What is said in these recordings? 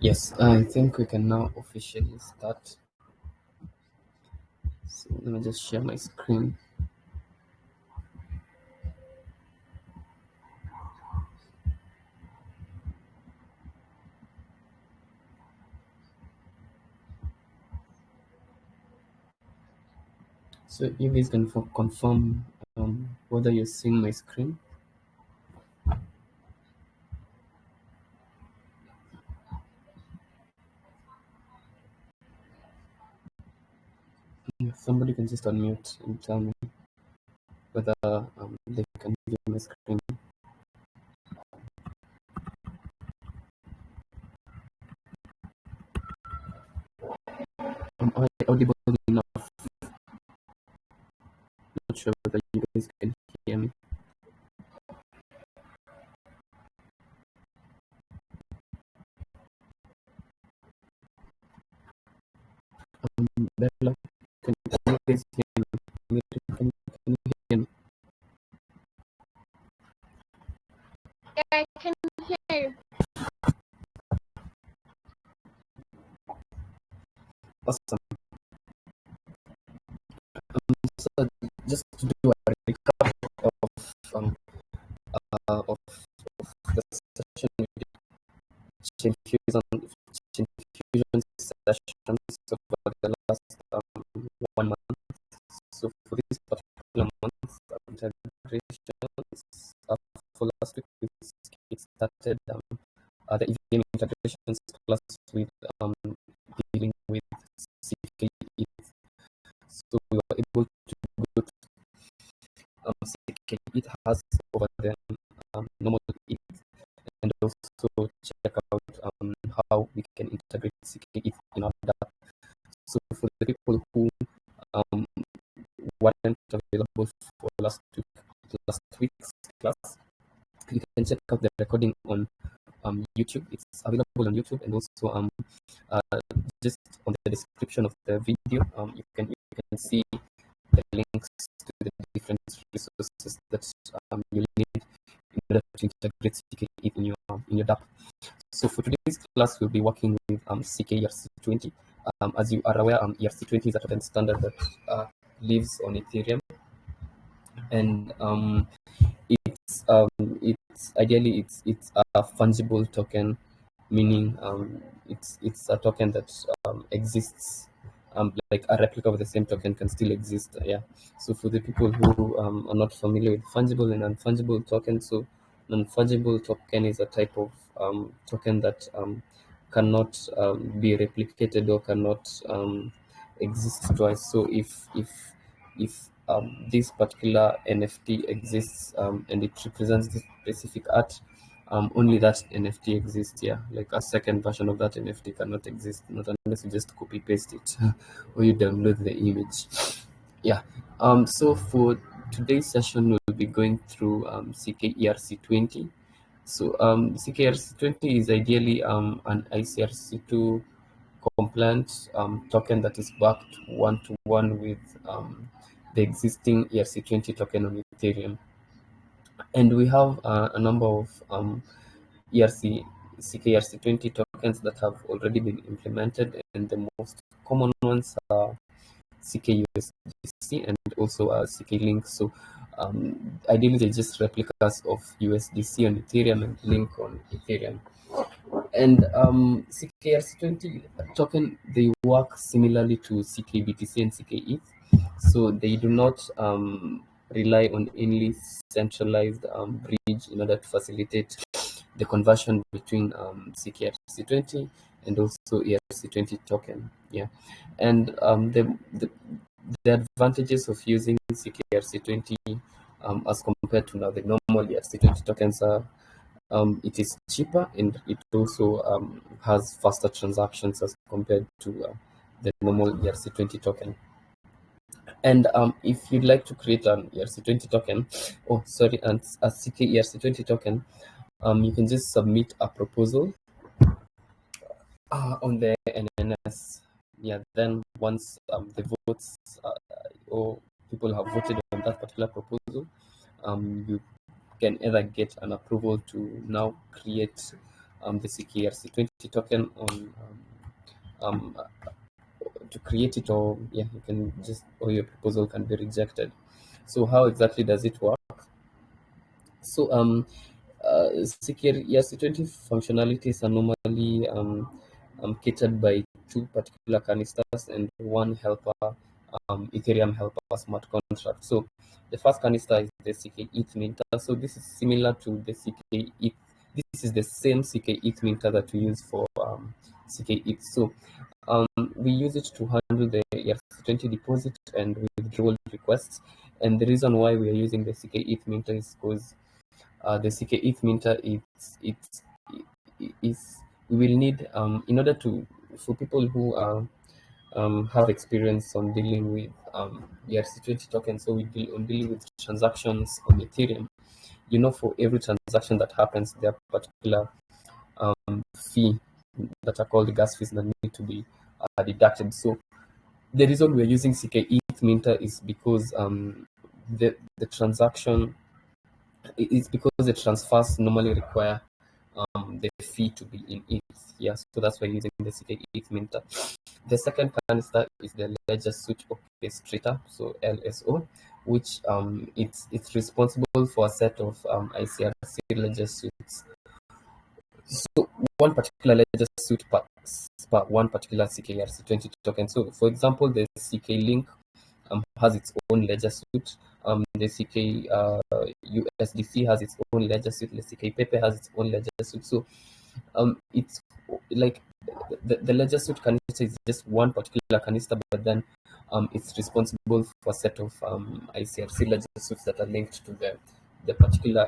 Yes, I think we can now officially start. So let me just share my screen. So you guys can confirm whether you're seeing my screen. If somebody can just unmute and tell me whether they can view my screen. Am I audible enough? Not sure whether you guys can hear me. Bella, can you guys hear me? Can you hear me? Yeah, I can hear you. Awesome. So just to do a recap of of the session we did, chain fusion sessions over the last 1 month. So for this particular month, integrations for last week, we started the EVM integrations class with dealing with ckER. So we were able to go to ckER has over the normal ETH, and also check out how we can integrate ckER in our dApp. So for the people who um, weren't available for last week's class, you can check out the recording on YouTube. It's available on YouTube, and also uh, just on the description of the video, you can see the links to the different resources that you need in order to integrate ckER in your dApp. So for today's class, we'll be working with ckER20. As you are aware, ERC20 is a token standard that lives on Ethereum, and it's ideally it's a fungible token, meaning it's a token that exists. Like a replica of the same token can still exist. Yeah. So for the people who are not familiar with fungible and non-fungible tokens, so non-fungible token is a type of token that cannot be replicated or cannot exist twice. So if this particular NFT exists and it represents this specific art, only that NFT exists. Yeah, like a second version of that NFT cannot exist, not unless you just copy paste it or you download the image. Yeah. So for today's session, we'll be going through ckERC20. So ckERC20 is ideally an ICRC2 compliant token that is backed one-to-one with the existing ERC20 token on Ethereum. And we have a number of ckERC20 tokens that have already been implemented, and the most common ones are ckUSDC and also ckLink. So ideally, they're just replicas of USDC on Ethereum and Link on Ethereum. And ckERC20 token, they work similarly to ckBTC and ckETH. So they do not rely on any centralized bridge in order to facilitate the conversion between ckERC20 and also ERC20 token. Yeah. And the advantages of using ckERC20 as compared to now the normal ERC20 tokens are it is cheaper, and it also has faster transactions as compared to the normal ERC20 token. And if you'd like to create an ERC20 token, and a ckERC20 token, you can just submit a proposal on the NNS. Yeah, then once the votes or people have voted on that particular proposal, you can either get an approval to now create the ckER20 token on um, to create it, or yeah, you can just, or your proposal can be rejected. So how exactly does it work? So secure ERC20 functionalities are normally catered by two particular canisters and one helper, Ethereum helper smart contract. So the first canister is the ckETH minter. So this is similar to the ckETH. This is the same ckETH minter that we use for ckETH. So we use it to handle the ERC20 deposit and withdrawal requests. And the reason why we are using the ckETH minter is because the ckETH minter is we will need in order to, for people who have experience on dealing with ERC20 tokens. So we deal on dealing with transactions on Ethereum. You know, for every transaction that happens, there are particular fee that are called gas fees that need to be deducted. So the reason we're using ckETH minter is because the transaction is because the transfers normally require the fee to be in ETH. Yeah, so that's why using the ckETH minter. The second canister is the ledger suite orchestrator, so LSO, which it's responsible for a set of ICRC ledger suites. So one particular ledger suite per one particular ckERC20 token. So for example, the CK Link has its own ledger suite. The CK USDC has its own ledger suite. The CK Pepe has its own ledger suite. So it's like the ledger suite canister is just one particular canister, but then it's responsible for a set of ICRC ledger suites that are linked to the particular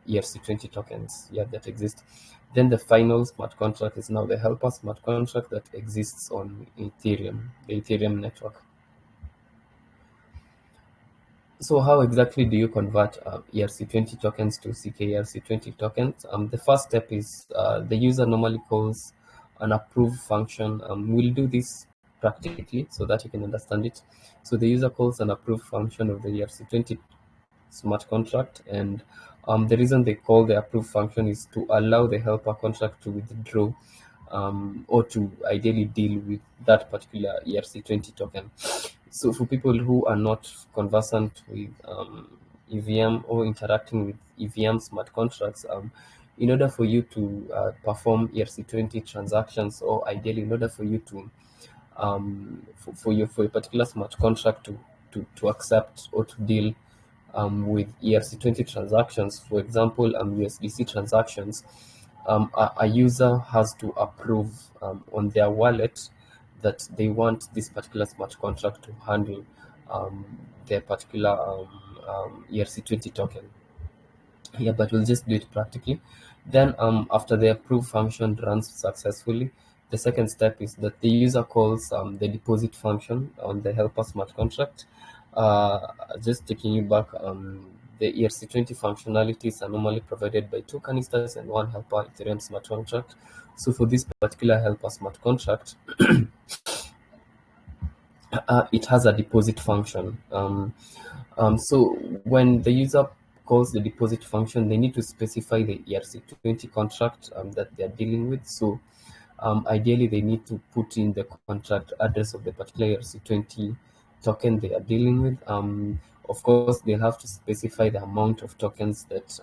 ERC20 tokens, yeah, that exist. Then the final smart contract is now the helper smart contract that exists on Ethereum, the Ethereum network. So how exactly do you convert ERC20 tokens to ckERC20 tokens? The first step is the user normally calls an approve function. We'll do this practically so that you can understand it. So the user calls an approve function of the ERC20 smart contract, and the reason they call the approve function is to allow the helper contract to withdraw or to ideally deal with that particular ERC20 token. So for people who are not conversant with EVM or interacting with EVM smart contracts, in order for you to perform ERC20 transactions, or ideally in order for you to for a particular smart contract to accept or to deal with ERC20 transactions, for example, USDC transactions, a user has to approve on their wallet that they want this particular smart contract to handle their particular ERC20 token. Yeah, but we'll just do it practically. Then after the approve function runs successfully, the second step is that the user calls the deposit function on the helper smart contract. Just taking you back, the ERC20 functionalities are normally provided by two canisters and one helper Ethereum smart contract. So for this particular helper smart contract, it has a deposit function. So when the user calls the deposit function, they need to specify the ERC20 contract that they are dealing with. So ideally, they need to put in the contract address of the particular ERC20 token they are dealing with. Of course, they'll have to specify the amount of tokens that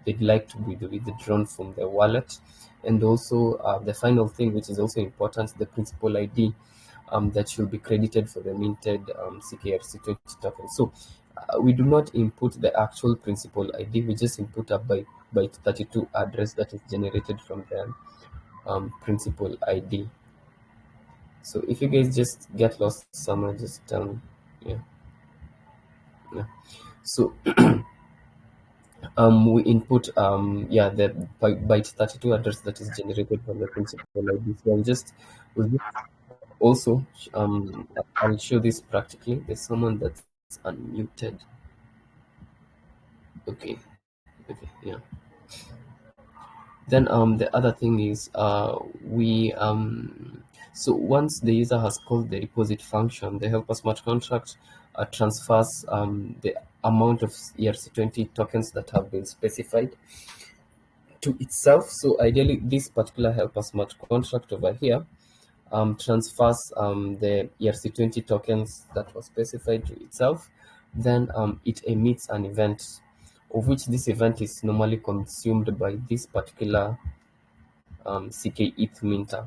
they'd like to be withdrawn from their wallet. And also the final thing, which is also important, the principal ID that should be credited for the minted ckERC20 token. So we do not input the actual principal ID, we just input a byte 32 address that is generated from the principal ID. So if you guys just get lost somewhere, just tell me. Yeah. So we input the byte 32 address that is generated from the principal ID. So we'll just also I'll show this practically. There's someone that's unmuted. Okay, yeah. Then the other thing is we so once the user has called the deposit function, the helper smart contract transfers the amount of ERC20 tokens that have been specified to itself. So ideally, this particular helper smart contract over here transfers the ERC20 tokens that was specified to itself. Then it emits an event, of which this event is normally consumed by this particular ckEth minter,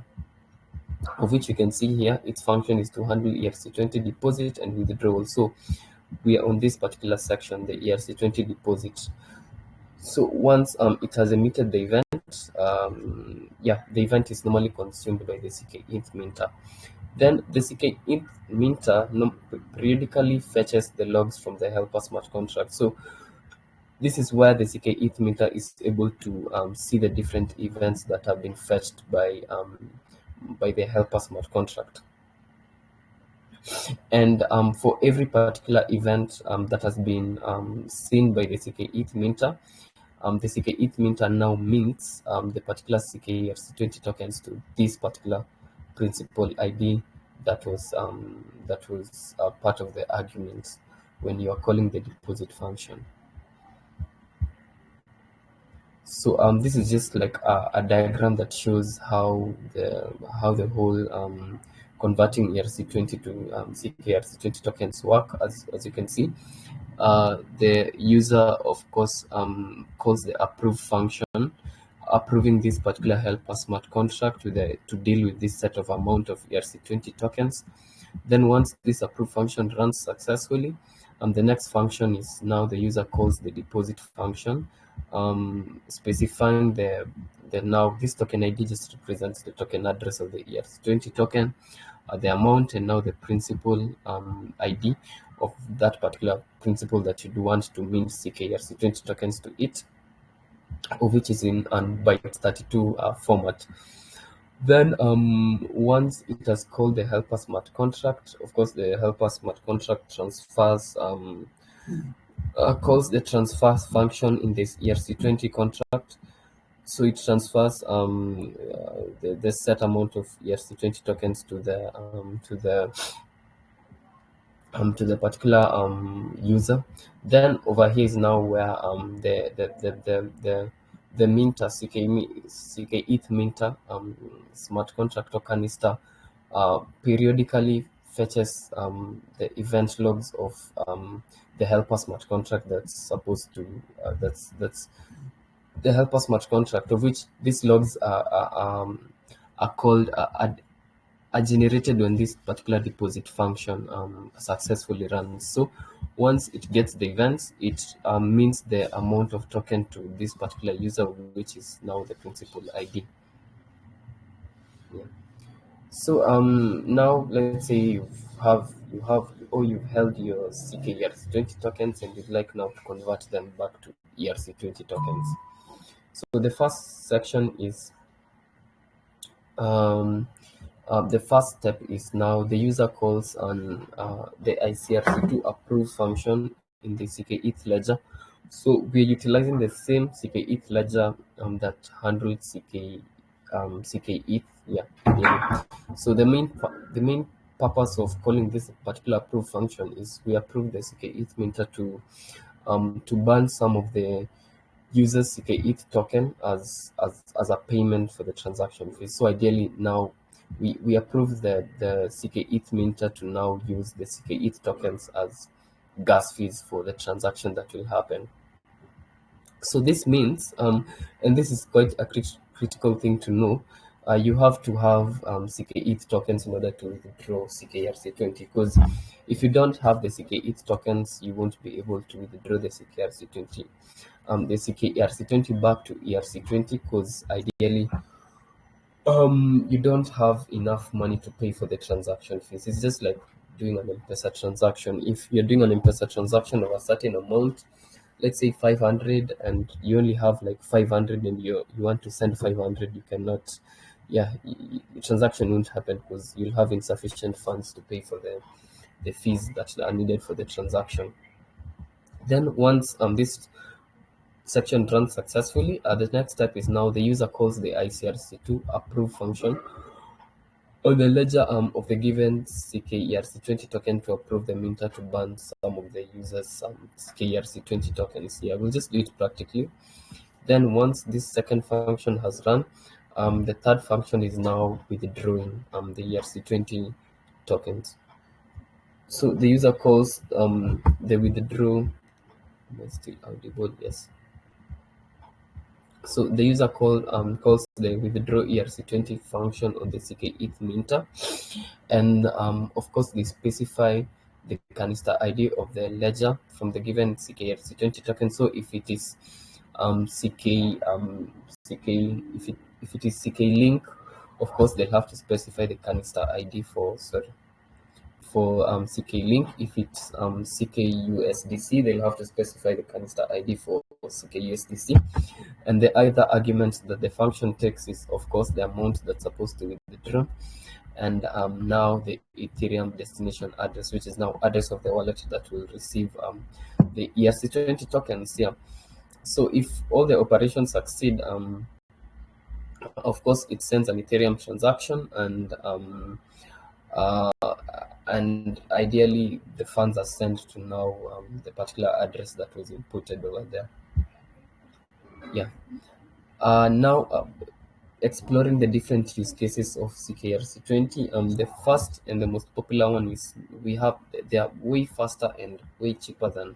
of which you can see here its function is to handle ERC20 deposit and withdrawal. So we are on this particular section, the ERC20 deposit. So once it has emitted the event, the event is normally consumed by the ckEth minter. Then the ckEth minter periodically fetches the logs from the helper smart contract. So this is where the ckEth minter is able to see the different events that have been fetched by the helper smart contract. And for every particular event that has been seen by the ckEth minter, the ckEth minter now mints the particular ckERC20 tokens to this particular principal ID that was part of the argument when you are calling the deposit function. So this is just like a diagram that shows how the whole converting ERC20 to ckERC20 tokens work. As you can see, the user of course calls the approve function, approving this particular helper smart contract to deal with this set of amount of ERC20 tokens. Then once this approve function runs successfully, the next function is now the user calls the deposit function, specifying the now this token ID just represents the token address of the ERC20 token, the amount, and now the principal ID of that particular principal that you'd want to mint ckERC20 tokens to it, of which is in byte 32 format. Then once it has called the helper smart contract, of course the helper smart contract transfers calls the transfer function in this ERC20 contract. So it transfers the set amount of ERC20 tokens to the particular user. Then over here is now where the minter ckEth minter smart contract tokenister periodically fetches the event logs of the helper smart contract that's supposed to that's the helper smart contract, of which these logs are called are generated when this particular deposit function successfully runs. So once it gets the events, it means the amount of token to this particular user, which is now the principal ID. Yeah. So now let's say you've held your ckERC20 tokens and you'd like now to convert them back to ERC20 tokens. So the first section is the first step is now the user calls on the ICRC2 approve function in the ckEth ledger. So we're utilizing the same ckEth ledger that handled ckEth. Yeah. So the main purpose of calling this particular approve function is we approve the ckEth minter to burn some of the user's ckEth token as a payment for the transaction fee. So ideally now we approve the ckEth minter to now use the ckEth tokens as gas fees for the transaction that will happen. So this means, and this is quite a critical thing to know, you have to have ckEth tokens in order to withdraw ckERC20, because if you don't have the ckEth tokens, you won't be able to withdraw the ckERC20 back to ERC20, because ideally you don't have enough money to pay for the transaction fees. It's just like doing an M-Pesa transaction. If you're doing an M-Pesa transaction of a certain amount, let's say 500, and you only have like 500 and you want to send 500, you cannot, the transaction won't happen because you'll have insufficient funds to pay for the fees that are needed for the transaction. Then once this section runs successfully, the next step is now the user calls the ICRC2 approve function on the ledger of the given ckERC20 token to approve the minter to burn some of the user's ckERC20 tokens. We'll just do it practically. Then once this second function has run, the third function is now withdrawing the ERC20 tokens. So the user calls the withdraw. Am I still audible? Yes. So the user calls the withdraw ERC20 function on the ckETH minter, and of course they specify the canister ID of the ledger from the given ckERC20 token. So if it is ck if it is ck link, of course they'll have to specify the canister ID for ck link. If it's ck USDC, they'll have to specify the canister ID for ck USDC. And the other argument that the function takes is, of course, the amount that's supposed to withdraw, and now the Ethereum destination address, which is now address of the wallet that will receive the ERC20 tokens here. So if all the operations succeed, of course, it sends an Ethereum transaction, uh, and ideally the funds are sent to now the particular address that was inputted over there. Yeah. Now, exploring the different use cases of ckERC20. The first and the most popular one is they are way faster and way cheaper than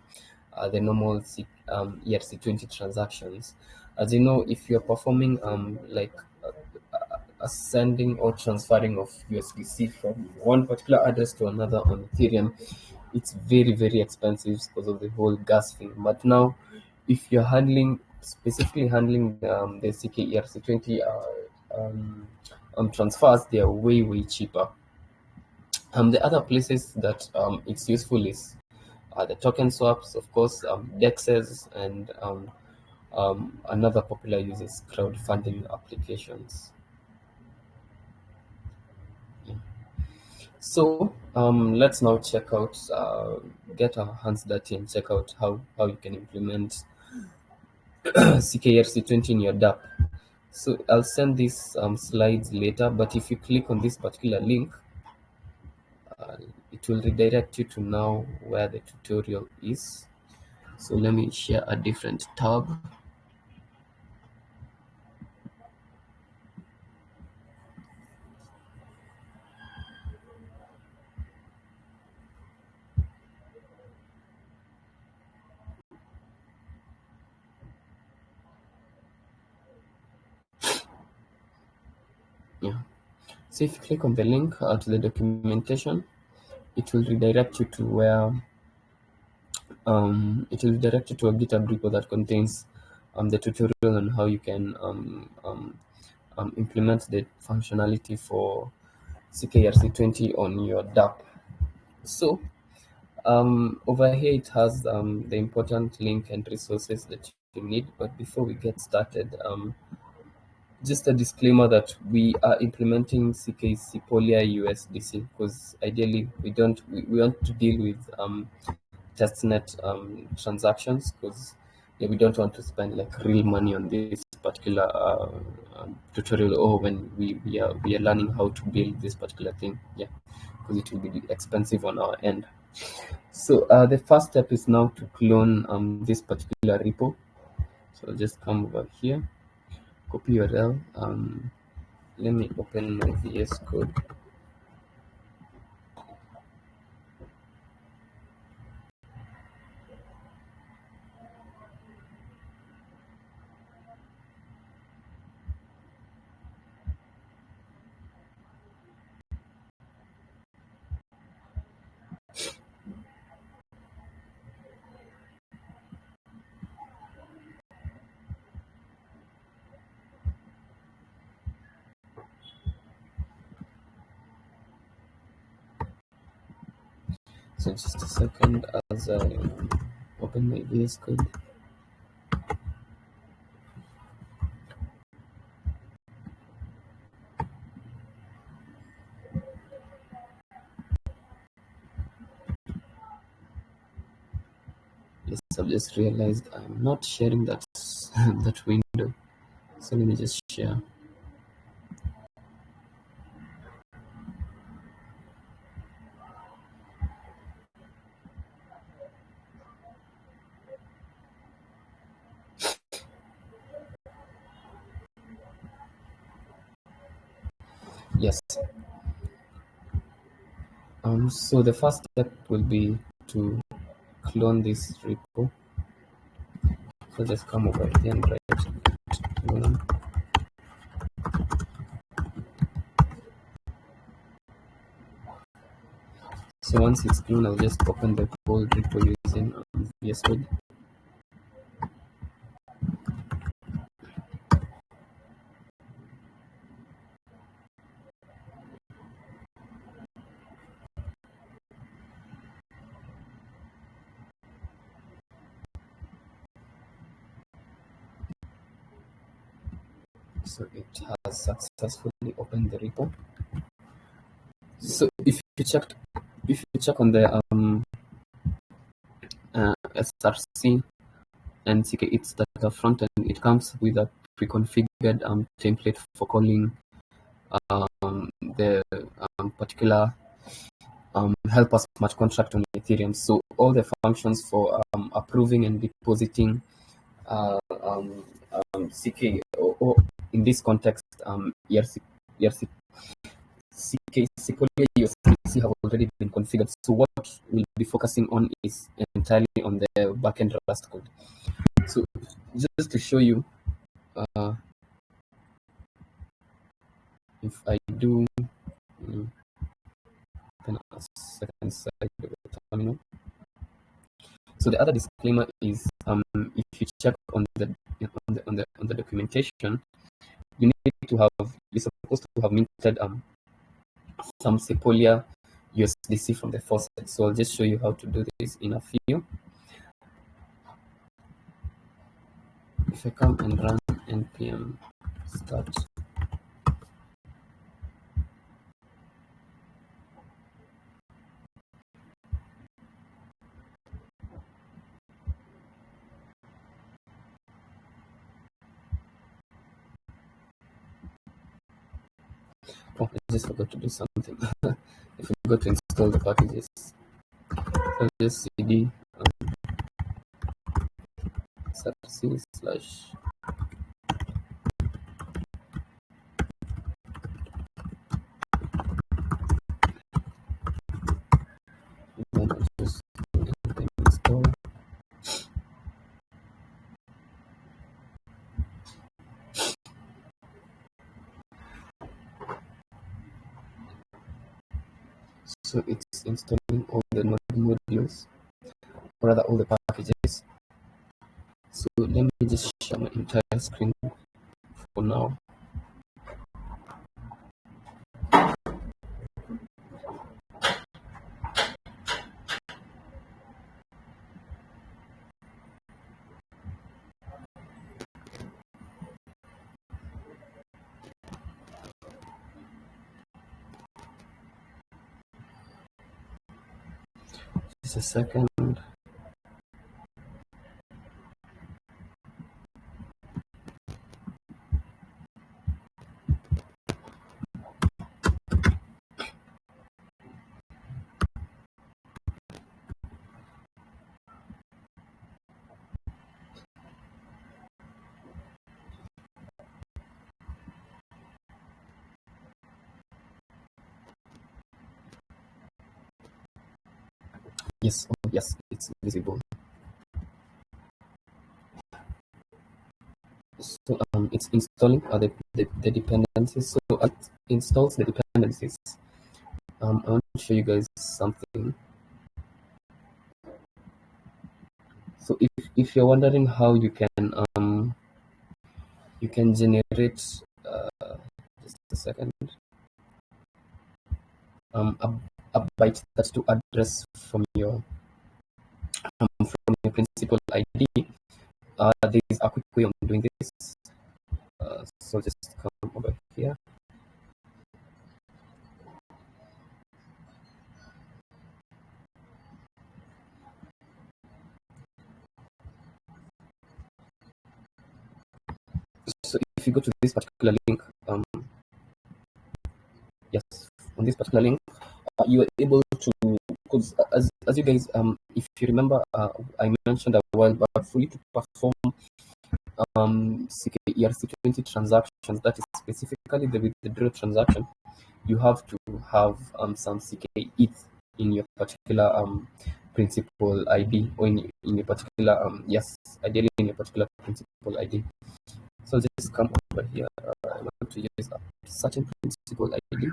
the normal ERC20 transactions. As you know, if you're performing like a sending or transferring of USDC from one particular address to another on Ethereum, it's very, very expensive because of the whole gas thing. But now, if you're specifically handling the ckERC20 transfers, they are way, way cheaper. The other places that it's useful is the token swaps, of course, dexes, and another popular use is crowdfunding applications. Yeah. So let's now check out, get our hands dirty and check out how you can implement ckERC20 in your dApp. So I'll send these slides later, but if you click on this particular link, uh, it will redirect you to now where the tutorial is. So let me share a different tab. Yeah. So if you click on the link to the documentation, it will redirect you to where it will redirect you to a GitHub repo that contains the tutorial on how you can implement the functionality for ckERC20 on your dApp. So over here it has the important link and resources that you need. But before we get started, just a disclaimer that we are implementing CKC Polia USDC because ideally we want to deal with testnet transactions, because we don't want to spend like real money on this particular tutorial, or when we are learning how to build this particular thing, because it will be expensive on our end. So the first step is now to clone this particular repo. So I'll just come over here, copy URL. Let me open my VS Code. So just a second as I open my VS Code. Yes, I've just realized I'm not sharing that that window. So let me just share. Yes. So the first step will be to clone this repo. So just come over here and write clone. So once it's cloned, I'll just open the whole repo using VS Code. So it has successfully opened the repo. So if you check on the src and ckER20 data front end, it comes with a pre-configured template for calling the particular help us smart contract on Ethereum. So all the functions for approving and depositing CK, or in this context, ERC, Sequoia USDC have already been configured. So what we'll be focusing on is entirely on the backend Rust code. So just to show you, if I do open a second side of the terminal. So the other disclaimer is if you check on the documentation, you're supposed to have minted some Sequoia USDC from the faucet. So I'll just show you how to do this in a few. If I come and run npm start, oh, I just forgot to do something. If we go to install the packages, so just cd src slash then I'll just install. So it's installing all the modules, or rather all the packages. So let me just share my entire screen for now. Just a second. Yes, oh, yes, it's visible. So it's installing the dependencies. So it installs the dependencies. I want to show you guys something. So if you're wondering how you can generate just a second a byte32 address from your principal ID, there is a quick way of doing this. So just come over here. So if you go to this particular link, yes, on this particular link, you are able to, because as you guys, if you remember, I mentioned a while back, for you to perform ckER20 transactions, that is specifically the withdrawal transaction, you have to have some ckETH in your particular principal ID, or in a particular yes, ideally in a particular principal ID. So I'll just come over here. I want to use a certain principal ID.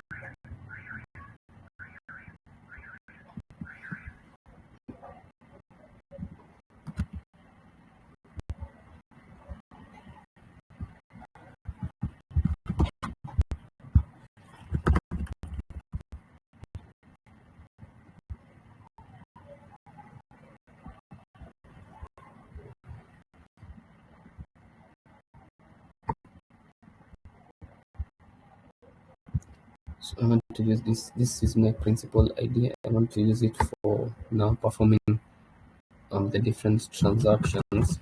So I want to use this. This is my principal ID. I want to use it for now performing the different transactions.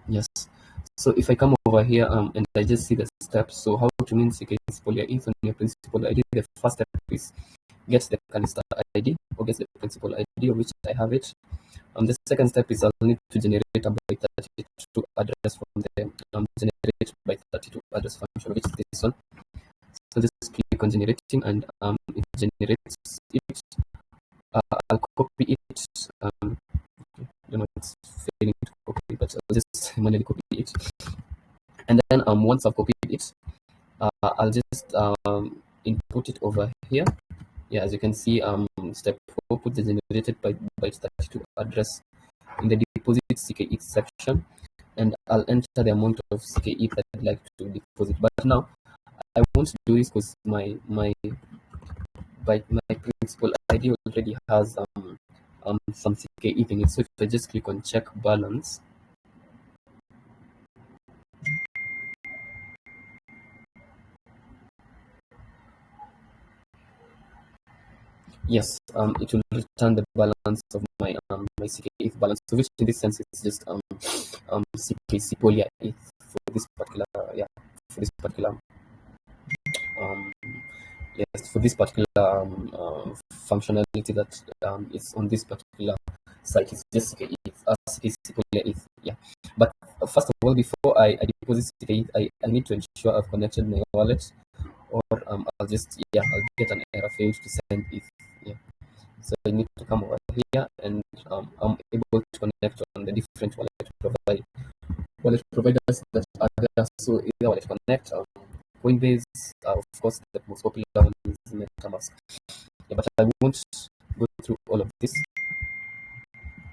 Yes. So if I come over here and I just see the steps, so how to mint principal ETH on your principal ID, the first step is get the canister ID, or get the principal ID of which I have it. The second step is I'll need to generate a by 32 address from the generate by 32 address function, which is this one. So just click on generating, and it generates it. I'll copy it. I don't know, it's failing to copy, but I'll just manually copy it. And then once I've copied it, I'll just input it over here. Yeah, as you can see, step 4, put the generated by 32 address in the deposit ckETH section, and I'll enter the amount of ckETH that I'd like to deposit. But now I won't do this because my principal ID already has some ckETH in it. So if I just click on check balance, yes, it will return the balance of my my ckETH balance, so which in this sense is just ckC poly ETH for this particular for this particular um yes, for this particular functionality that is on this particular site. It's just ckETH ETH, yeah. But first of all, before I deposit ckETH, I need to ensure I've connected my wallet, or I'll get an error failed to send ETH. Yeah. So I need to come over here, and I'm able to connect on the different wallet providers that are there. So either Wallet Connect, Coinbase, of course, the most popular one is MetaMask. Yeah, but I won't go through all of this.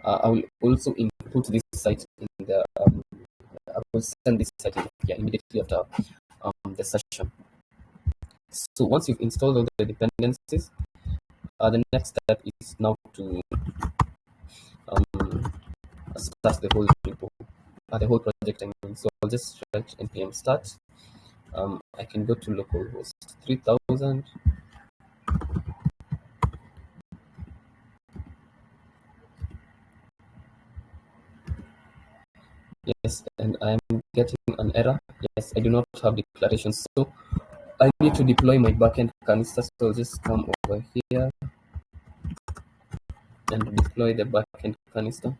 I will also input this site in the. I will send this site immediately after the session. So once you've installed all the dependencies, the next step is now to start the whole repo, the whole project. I mean, so I'll just write npm start. I can go to localhost 3000. Yes, and I'm getting an error. Yes, I do not have declarations, so I need to deploy my backend canister. So I'll just come over here and deploy the backend canister.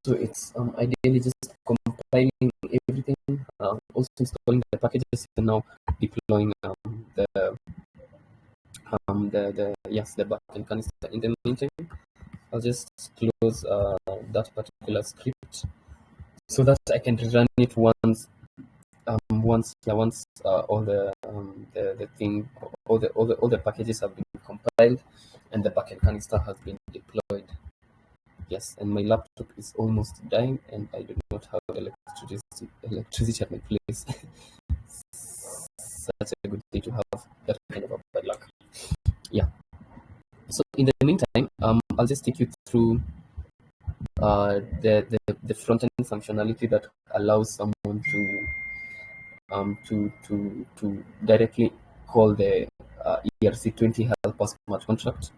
So it's ideally just compiling everything, also installing the packages, and now deploying the backend canister. In the meantime, I'll just close that particular script so that I can run it once all the packages have been compiled and the backend canister has been deployed. Yes, and my laptop is almost dying, and I do not have electricity at my place. Such a good day to have that kind of a bad luck. Yeah. So in the meantime, I'll just take you through the front end functionality that allows someone to directly call the ERC20 helper smart contract.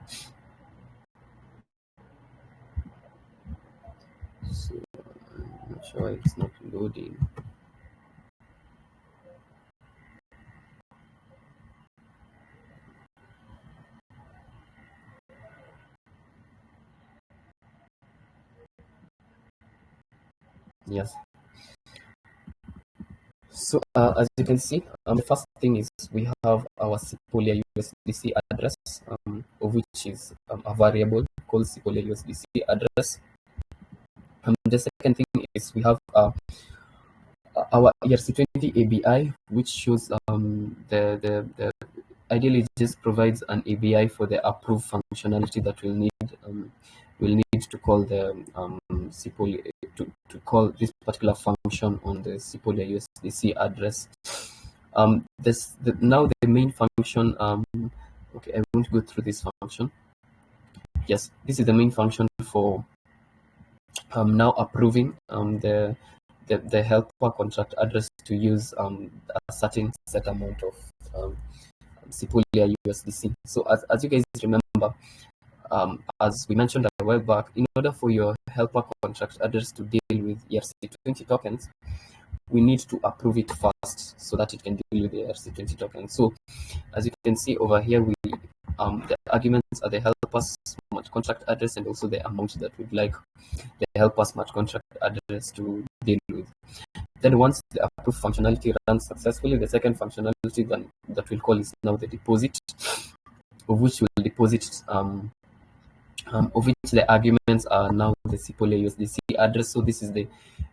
sure why it's not loading. Yes. So as you can see, the first thing is we have our Sepolia USDC address, of which is a variable called Sepolia USDC address. The second thing is we have our ERC20 ABI, which shows the ideally it just provides an ABI for the approved functionality that we'll need to call the Sepolia to call this particular function on the Sepolia USDC address. Now the main function. Okay, I won't go through this function. Yes, this is the main function for now approving the helper contract address to use a certain set amount of Sepolia USDC. So as you guys remember, as we mentioned a while back, in order for your helper contract address to deal with ERC20 tokens, we need to approve it first so that it can deal with the ERC20 tokens. So as you can see over here, the arguments are the helper smart contract address and also the amount that we'd like the helper smart contract address to deal with. Then once the approved functionality runs successfully, the second functionality that we'll call is now the deposit, of which we'll deposit of which the arguments are now the Sepolia USDC address. So this is the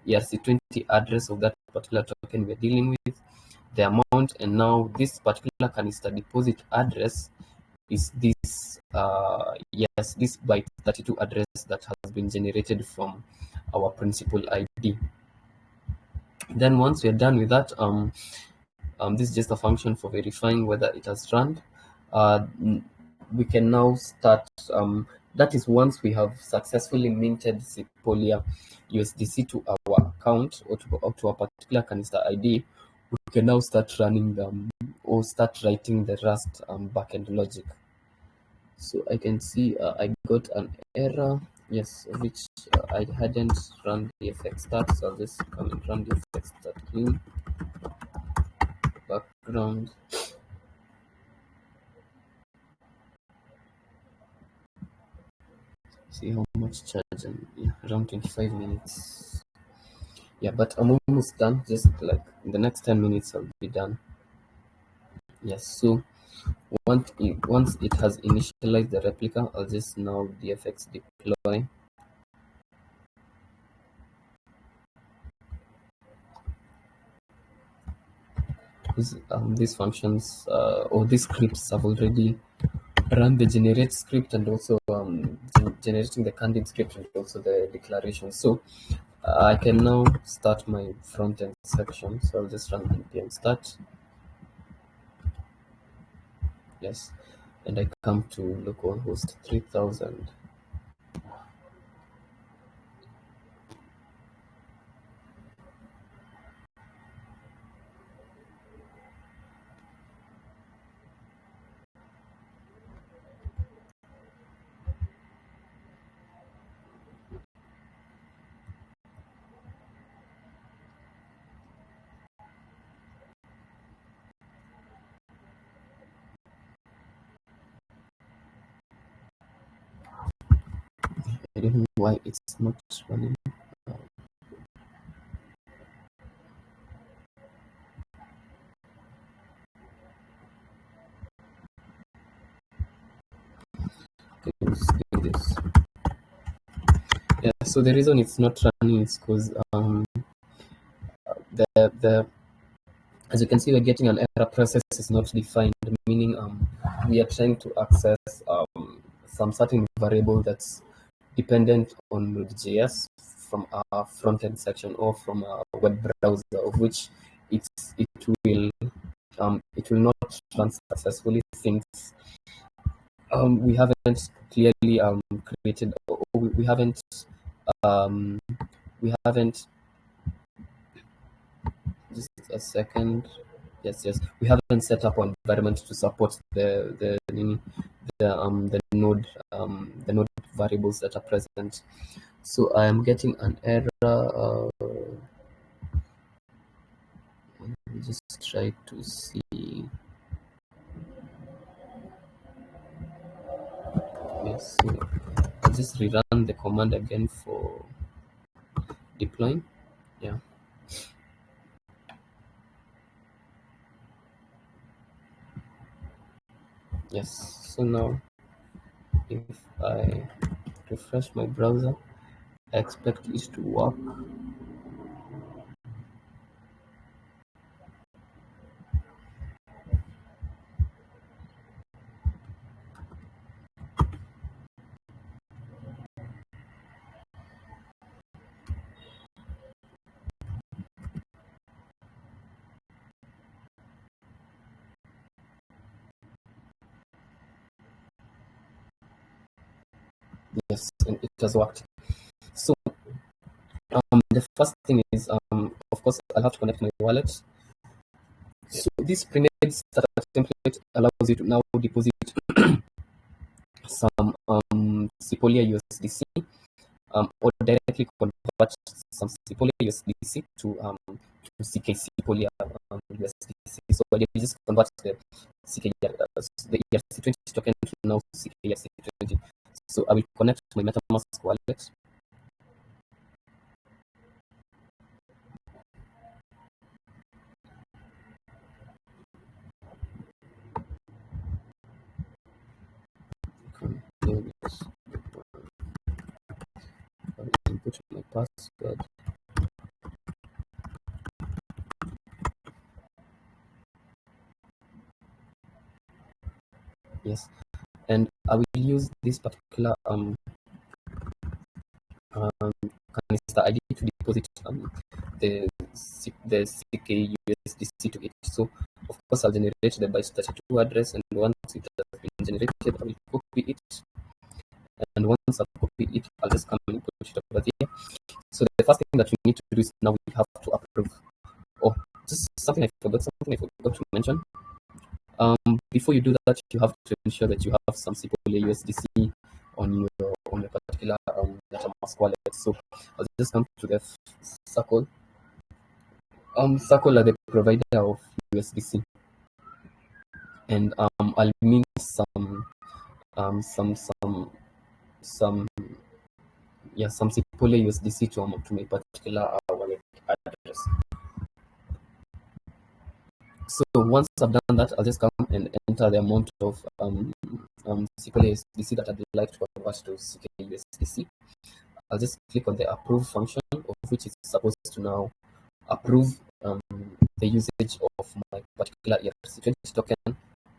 ERC20 address of that particular token we're dealing with, the amount, and now this particular canister deposit address is this this byte 32 address that has been generated from our principal ID. Then once we're done with that, this is just a function for verifying whether it has run. We can now start. That is once we have successfully minted Sepolia USDC to our account or to a particular canister ID. We can now start running them or start writing the Rust backend logic. So I can see I got an error, yes, which I hadn't run the FX start, so I'll just come and run the FX start clean background. See how much charge, and around 25 minutes. Yeah, but I'm almost done. Just like in the next 10 minutes, I'll be done. Yes, so once it has initialized the replica, I'll just now dfx deploy. These functions or these scripts have already run the generate script and also generating the candid script and also the declaration. So I can now start my front end section. So I'll just run npm start. Yes, and I come to localhost 3000. I don't know why it's not running. Okay, let's do this. Yeah, so the reason it's not running is because the as you can see, we're getting an error process is not defined, meaning we are trying to access some certain variable that's dependent on Node.js from our front-end section or from our web browser, of which it will not run successfully since we haven't clearly created, or we haven't just a second. Yes, we haven't set up an environment to support the node variables that are present. So I am getting an error. just try to see. Yes, so I'll just rerun the command again for deploying. Yeah. Yes. So now, if I refresh my browser, I expect it to work. Yes, and it has worked. So the first thing is, of course, I'll have to connect my wallet. So this pre-made starter template allows you to now deposit some Sepolia USDC, or directly convert some Sepolia USDC to CK Sepolia USDC. So you just convert the the ERC20 token to now CK ERC20. So I will connect my MetaMask wallet. Yes. I will input my password. Yes, and I will use this particular canister ID to deposit the CK USDC to it. So of course I'll generate the byte32 address, and once it has been generated, I will copy it. And once I copy it, I'll just come and put it over there. So the first thing that we need to do is now we have to approve. Oh, just something I forgot to mention. Before you do that, you have to ensure that you have some Sepolia USDC on your particular MetaMask wallet. So I'll just come to the Circle. Circle are the provider of USDC, and I'll mint some some Sepolia USDC to my particular wallet address. So once I've done that, I'll just come and enter the amount of Sepolia USDC that I'd like to convert to CK USDC. I'll just click on the approve function, of which is supposed to now approve the usage of my particular ERC20 token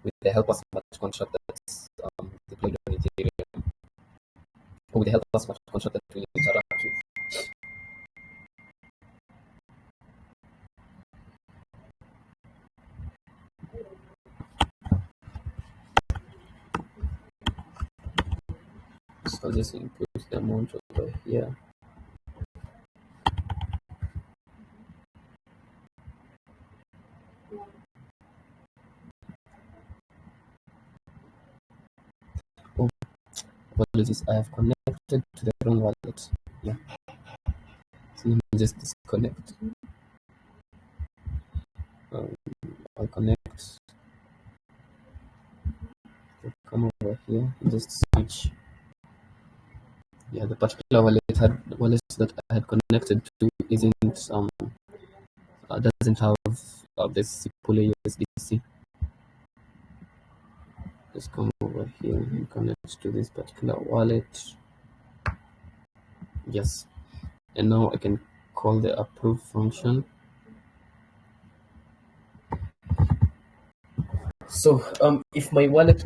with the helper smart contract that's deployed on Ethereum, or with the helper smart contract that will interact with. So I'll just input the amount over here. Oh, apologies, I have connected to the wrong wallet. Yeah, so let me just disconnect. Um, I'll connect. I'll come over here and just switch. Yeah, the particular wallet that I had connected to isn't doesn't have this Sepolia USDC. Just come over here and connect to this particular wallet. Yes, and now I can call the approve function. So if my wallet,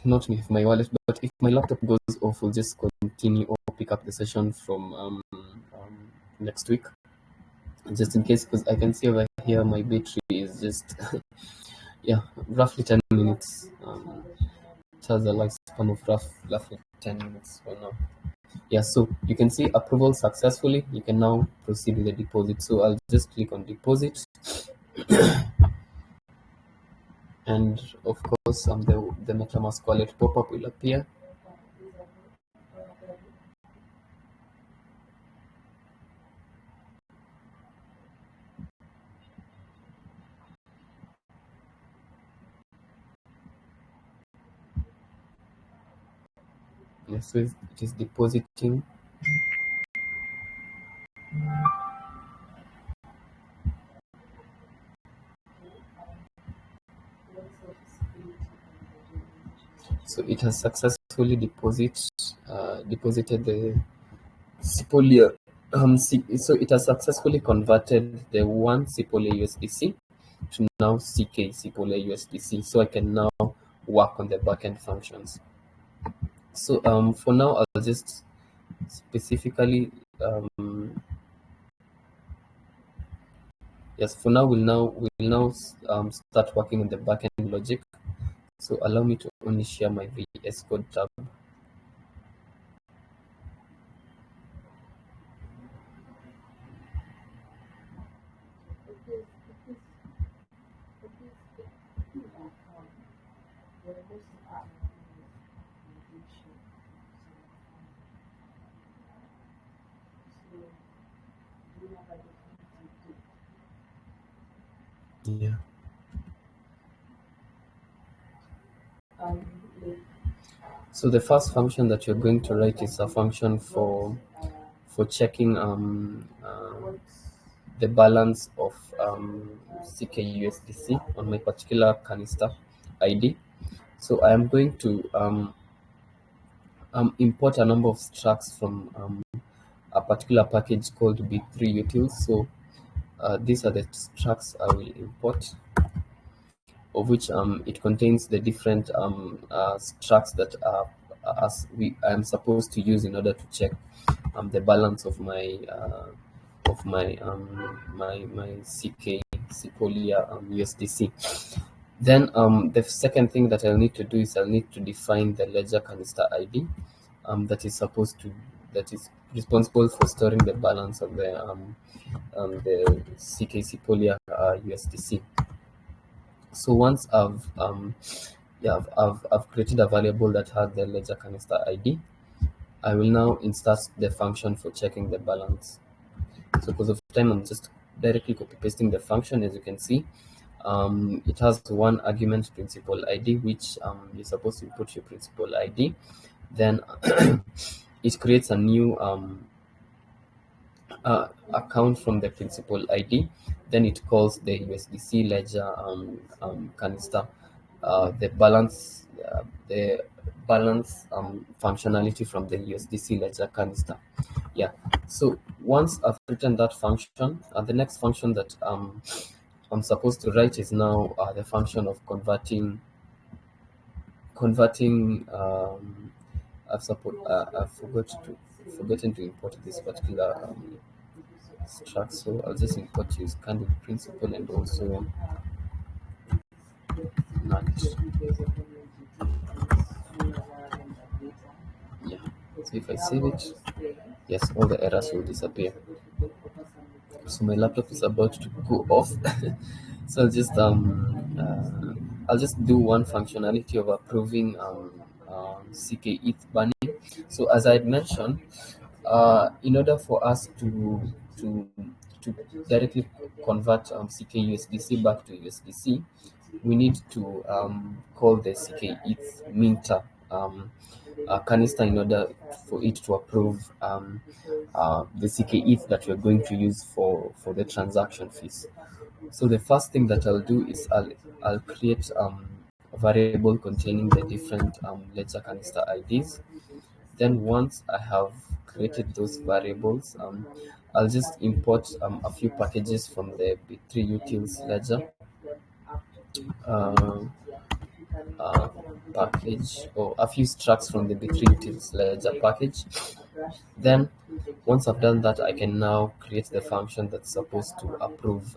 not me, if my wallet, but if my laptop goes off, we'll just continue or pick up the session from next week, just in case, because I can see over here my battery is just yeah, roughly 10 minutes. It has a lifespan of roughly 10 minutes for now. Yeah, so you can see approval successfully. You can now proceed with the deposit. So I'll just click on deposit, and of course the MetaMask wallet pop-up will appear. Yeah, so it is depositing. So it has successfully deposited the Sepolia. So it has successfully converted the one Sepolia USDC to now CK Sepolia USDC. So I can now work on the backend functions. So for now, I'll just specifically yes. For now, we'll now start working on the backend logic. So allow me to only share my VS Code tab. Yeah. So the first function that you're going to write is a function for checking the balance of ckUSDC on my particular canister ID. So I am going to import a number of structs from a particular package called b3utils. So these are the structs I will import, of which it contains the different structs that I am supposed to use in order to check the balance of my my CK Sepolia USDC. Then the second thing that I'll need to do is I'll need to define the ledger canister ID that is supposed to that is responsible for storing the balance of the CK Sepolia USDC. So once I've created a variable that has the ledger canister ID, I will now insert the function for checking the balance. So because of time, I'm just directly copy pasting the function. As you can see, it has one argument, principal ID, which you're supposed to input your principal ID. Then it creates a new account from the principal ID. Then it calls the USDC ledger canister, the balance functionality from the USDC ledger canister. Yeah. So once I've written that function, the next function that I'm supposed to write is now the function of converting. I've forgotten to import this particular struct, so I'll just import use candid principle and also not. Yeah. So if I save it, yes, all the errors will disappear. So my laptop is about to go off. So I'll just do one functionality of approving ckETH banning. So as I had mentioned, in order for us to to directly convert ckUSDC back to USDC, we need to call the ckETH minter canister in order for it to approve the ckETH that we're going to use for the transaction fees. So the first thing that I'll do is I'll create a variable containing the different ledger canister IDs. Then once I have created those variables, I'll just import a few packages from the b3utils ledger uh, package, or a few structs from the b3utils ledger package. Then once I've done that, I can now create the function that's supposed to approve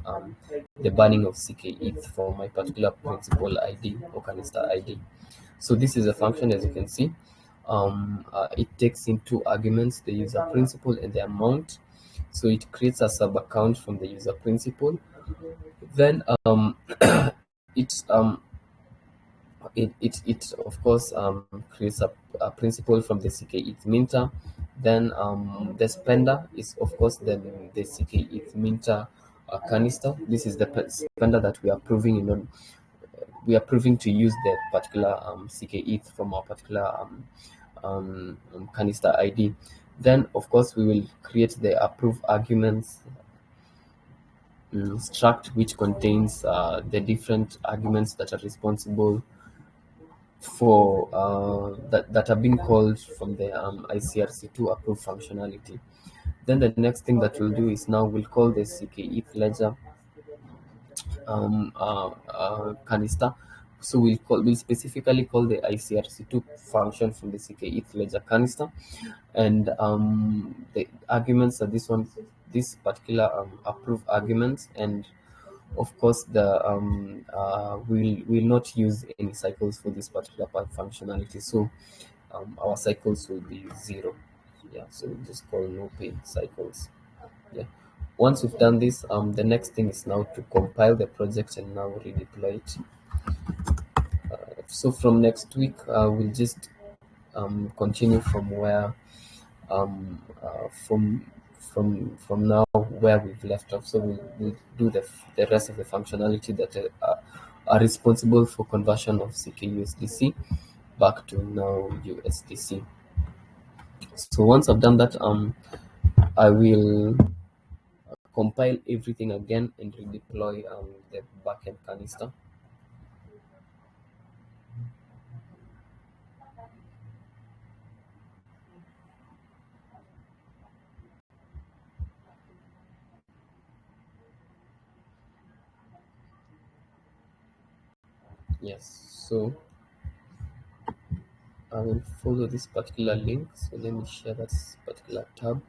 the banning of ckETH for my particular principal ID or canister ID. So this is a function, as you can see. It takes in two arguments, the user principal and the amount. So it creates a sub account from the user principal. Then it it of course creates a principal from the ckETH minter. Then the spender is of course the ckETH minter canister. This is the spender that we are proving we are proving to use the particular ckETH from our particular canister ID. Then, of course, we will create the approve arguments struct, which contains the different arguments that are responsible for that are being called from the ICRC2 approve functionality. Then the next thing that we'll do is now we'll call the ckEth ledger canister. So we'll specifically call the ICRC2 function from the ckEth ledger canister, and the arguments are this particular approve arguments, and of course the we'll not use any cycles for this particular functionality, so our cycles will be 0. Yeah, so we'll just call no pay cycles. Yeah, once we've done this, the next thing is now to compile the project and now redeploy it. So from next week, we'll just continue from where from now where we've left off. So we'll do the rest of the functionality that are responsible for conversion of ckUSDC back to now USDC. So once I've done that, I will compile everything again and redeploy the backend canister. Yes, so I will follow this particular link. So let me share that particular tab.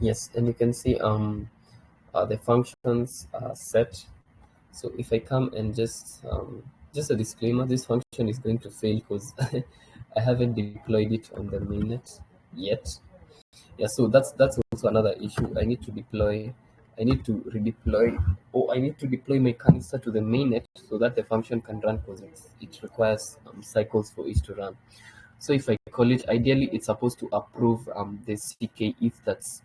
Yes, and you can see the functions are set. So if I come and just a disclaimer, this function is going to fail because I haven't deployed it on the mainnet yet. Yeah, so that's also another issue. I need to redeploy, or I need to deploy my canister to the mainnet so that the function can run, because it requires cycles for it to run. So if I call it, ideally it's supposed to approve the ckEth that's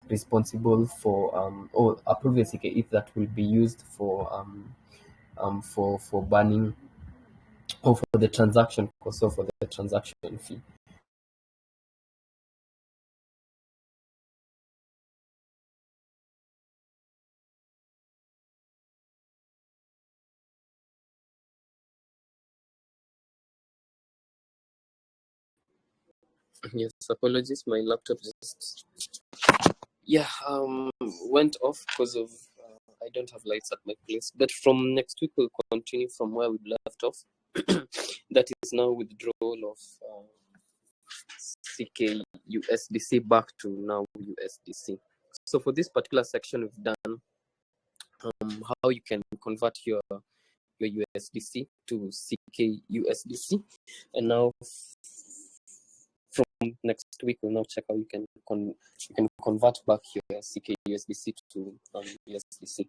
responsible for or approve the ckEth that will be used for banning or for the transaction cost, or for the transaction fee. Yes, apologies, my laptop just went off because of I don't have lights at my place. But from next week we'll continue from where we left off. That is now withdrawal of ckUSDC back to now USDC. So for this particular section, we've done how you can convert your USDC to ckUSDC, and now from next week we'll now check how you can convert back your ckUSDC to USDC.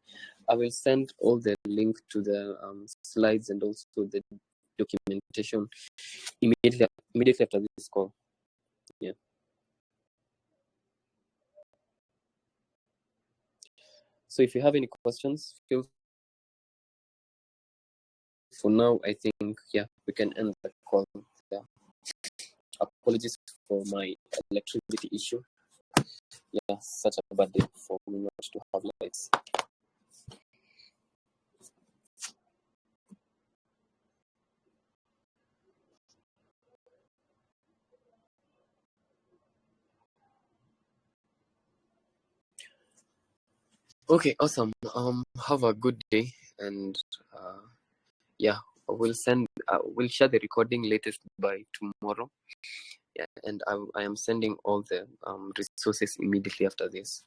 I will send all the link to the slides and also the documentation immediately after this call. Yeah. So if you have any questions, feel. For now, I think we can end the call. Yeah. Apologies for my electricity issue. Yeah, such a bad day for me not to have lights. Okay, awesome. Have a good day, and we'll share the recording latest by tomorrow. Yeah, and I am sending all the resources immediately after this.